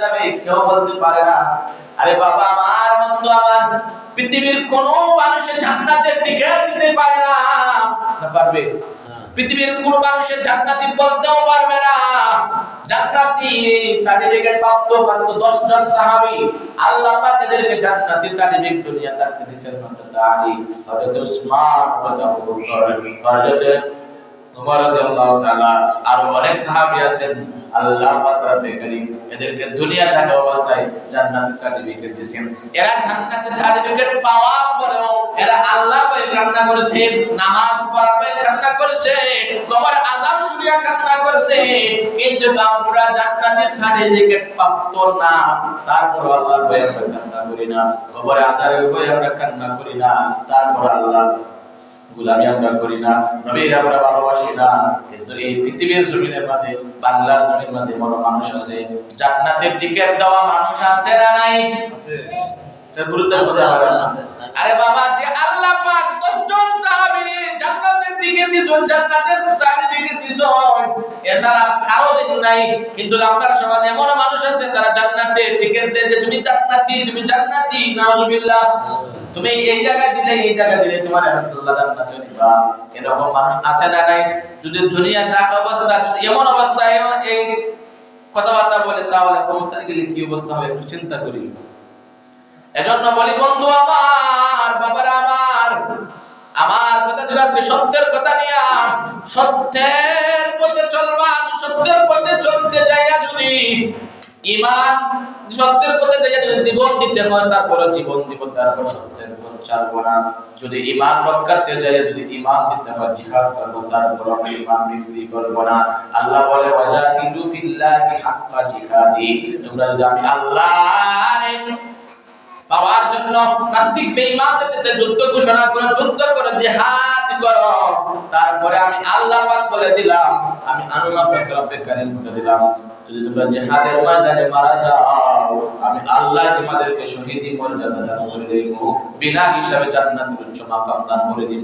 যাবে কেউ বলতে পারে না। আরে বাবা আমার, বন্ধু আমার, পৃথিবীর কোন মানুষের জান্নাতের টিকিট দিতে পারে না। পারবে? পৃথিবীর কোন মানুষের জান্নাতি বলতেও পারবে না। জান্নাতি সার্টিফিকেট প্রাপ্ত মাত্র 10 জন সাহাবী, আল্লাহ পাক এদেরকে জান্নাতি সার্টিফিকেট দুনিয়া থাকতে দিয়েছেন। হযরত আলী, হযরত উসমান, হযরত আবু বকর, হযরত ওমর রাদিয়াল্লাহু তাআলা আর অনেক সাহাবী আছেন। আল্লাহ পাক রব্বুল কারীম এদেরকে দুনিয়া থাকা অবস্থায় জান্নাতি সার্টিফিকেট দিয়েছেন। এরা জান্নাতি সার্টিফিকেট পাওয়ার পরেও এরা আল্লাহ পাকে কান্না করেছে, নামাজ পড়াবে কান্না করেছে, কবর আযাব শুনিয়া কান্না করেছে। কিন্তু আমরা জান্নাতি সার্টিফিকেট প্রাপ্ত না, তারপর আল্লাহর ভয়ে আমরা কান্না করি না, কবর আযাবের ভয়ে আমরা কান্না করি না, তারপর আল্লাহ গোলামি আমরা করি না, নবীর আমরা ভালোবাসি না। কিন্তু এই পৃথিবীর জমিনের মাঝে, বাংলার জমির মাঝে বড় মানুষ আছে, জান্নাতের টিকিট দেওয়া মানুষ আছে না নাই? আরে বাবা, যে আল্লাহ পাক 10 জন সাহাবীর জান্নাতের টিকিট দিছেন, জান্নাতের সার্টিফিকেট দিছেন, এছাড়া কারো দিন নাই। কিন্তু আপনার সমাজে এমন মানুষ আছে তারা জান্নাতের টিকিট দেয় যে তুমি জান্নাতি, তুমি জান্নাতি, নাউজুবিল্লাহ, তুমি এই জায়গায় দিলে, এই জায়গায় দিলে তোমার আল্লাহ জান্নাতে দিবা। এরকম মানুষ আছে না নাই? যদি দুনিয়া থাকা অবস্থা, যদি এমন অবস্থায় এই কথাবার্তা বলে, তাহলে ক্ষমতা গেলে কি অবস্থা হবে একটু চিন্তা করি। এজন্য বলি বন্ধু আমার, বাবারা আমার, আমার কথা ছিল আজকে সত্যের কথা নিয়া। সত্যের পথে চলবা, সত্যের পথে চলতে যাইয়া যদি ঈমান, সত্যের পথে যাইয়া যদি জীবন দিতে হয়, তারপরে জীবন দিব, তারপর সত্যের পথ ছাড়বো না। যদি ঈমান রক্ষার্থে যাইয়া যদি ঈমান দিতে হয়, জিহাদ করব, তারপর আমি ঈমান বিক্রি করব না। আল্লাহ বলে ওয়াজাহিদু ফিল্লাহি হাক্কা জিহাদি, তোমরা যদি আমি আল্লাহর পাওয়ার জন্য নাস্তিক বেঈমানদের সাথে যুদ্ধ ঘোষণা করো, যুদ্ধ করে জিহাদ করো, তারপরে আমি আল্লাহ পাক বলে দিলাম, আমি আল্লাহ পাক রব্বুল কারীম বলে দিলাম, যদি তোমরা জিহাদের ময়দানে মারা যাও, আমি আল্লাহ তোমাদেরকে শহীদি মর্যাদা দান করে দেব, বিনা হিসাবে জান্নাতের উচ্চ মাকাম দান করে দেব।